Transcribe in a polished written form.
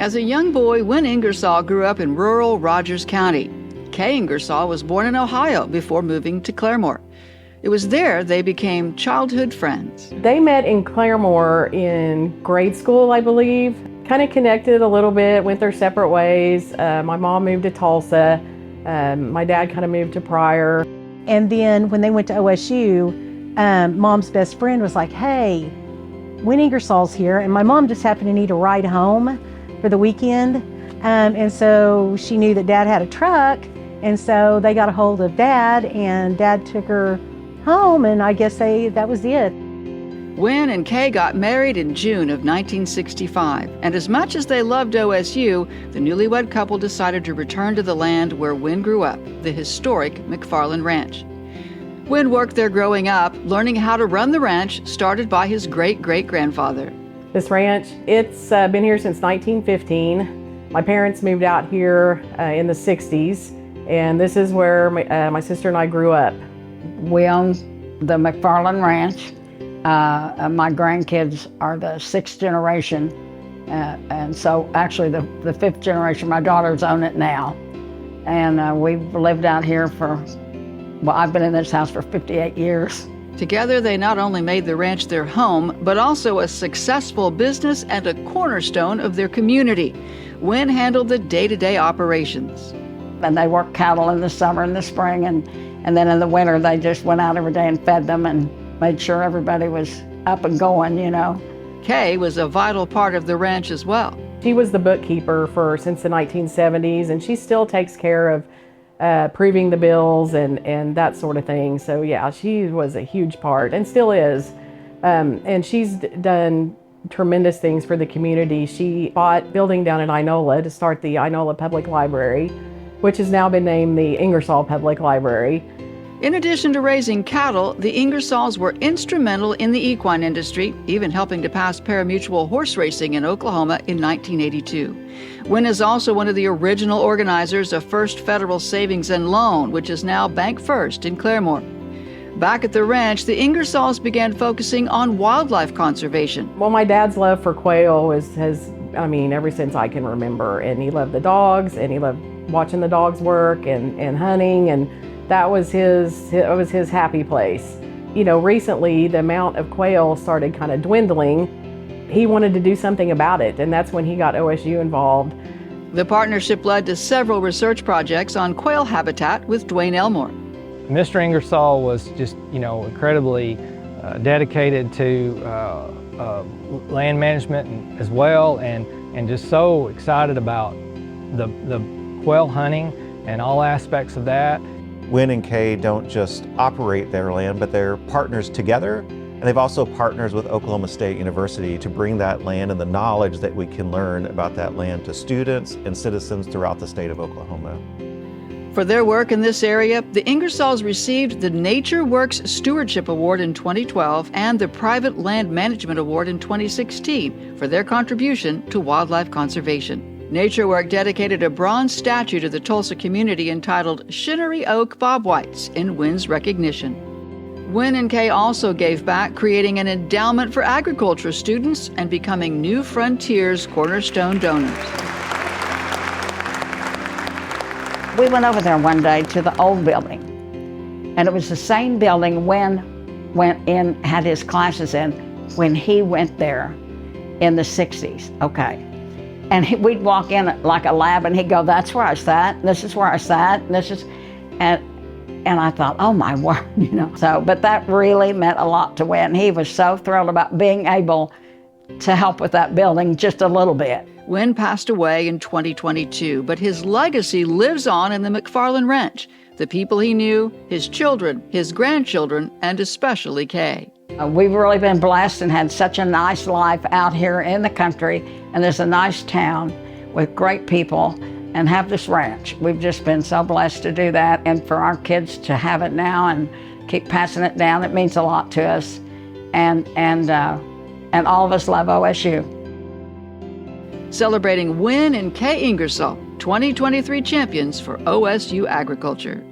As a young boy, Win Ingersoll grew up in rural Rogers County. Kay Ingersoll was born in Ohio before moving to Claremore. It was there they became childhood friends. They met in Claremore in grade school, I believe. Kind of connected a little bit, went their separate ways. My mom moved to Tulsa. My dad kind of moved to Pryor. And then when they went to OSU, Mom's best friend was like, hey, Win Ingersoll's here. And my mom just happened to need a ride home for the weekend. And so she knew that Dad had a truck. And so they got a hold of Dad, and Dad took her home, and I guess that was it. Win and Kay got married in June of 1965, and as much as they loved OSU, the newlywed couple decided to return to the land where Win grew up, the historic McFarlin Ranch. Win worked there growing up, learning how to run the ranch started by his great-great-grandfather. This ranch, it's been here since 1915. My parents moved out here in the 60s, and this is where my sister and I grew up. We own the McFarlin Ranch. My grandkids are the sixth generation, and so actually the fifth generation, my daughters own it now. And we've lived out here I've been in this house for 58 years. Together, they not only made the ranch their home, but also a successful business and a cornerstone of their community. Win handled the day-to-day operations. And they worked cattle in the summer and the spring, and then in the winter, they just went out every day and fed them and made sure everybody was up and going, you know. Kay was a vital part of the ranch as well. She was the bookkeeper since the 1970s, and she still takes care of approving the bills and that sort of thing. So yeah, she was a huge part and still is. And she's done tremendous things for the community. She bought building down in Inola to start the Inola Public Library, which has now been named the Ingersoll Public Library. In addition to raising cattle, the Ingersolls were instrumental in the equine industry, even helping to pass pari-mutuel horse racing in Oklahoma in 1982. Win is also one of the original organizers of First Federal Savings and Loan, which is now Bank First in Claremore. Back at the ranch, the Ingersolls began focusing on wildlife conservation. Well, my dad's love for quail has ever since I can remember. And he loved the dogs, and he loved watching the dogs work and hunting, and that was his happy place. You know, recently the amount of quail started kind of dwindling. He wanted to do something about it, and that's when he got OSU involved. The partnership led to several research projects on quail habitat with Dwayne Elmore. Mr. Ingersoll was just, incredibly dedicated to land management as well, and just so excited about the quail hunting and all aspects of that. Win and Kay don't just operate their land, but they're partners together, and they've also partners with Oklahoma State University to bring that land and the knowledge that we can learn about that land to students and citizens throughout the state of Oklahoma. For their work in this area, the Ingersolls received the Nature Works Stewardship Award in 2012 and the Private Land Management Award in 2016 for their contribution to wildlife conservation. NatureWork dedicated a bronze statue to the Tulsa community entitled Shinnery Oak Bobwhites in Win's recognition. Win and Kay also gave back, creating an endowment for agriculture students and becoming New Frontiers cornerstone donors. We went over there one day to the old building, and it was the same building Win went in, had his classes in when he went there in the 60s, okay. And we'd walk in like a lab, and he'd go, that's where I sat, this is where I sat, and I thought, oh my word, So, but that really meant a lot to Win. He was so thrilled about being able to help with that building just a little bit. Win passed away in 2022, but his legacy lives on in the McFarlin Ranch, the people he knew, his children, his grandchildren, and especially Kay. We've really been blessed and had such a nice life out here in the country, and there's a nice town with great people, and have this ranch. We've just been so blessed to do that, and for our kids to have it now and keep passing it down, it means a lot to us, and all of us love OSU. Celebrating Win and Kay Ingersoll, 2023 champions for OSU agriculture.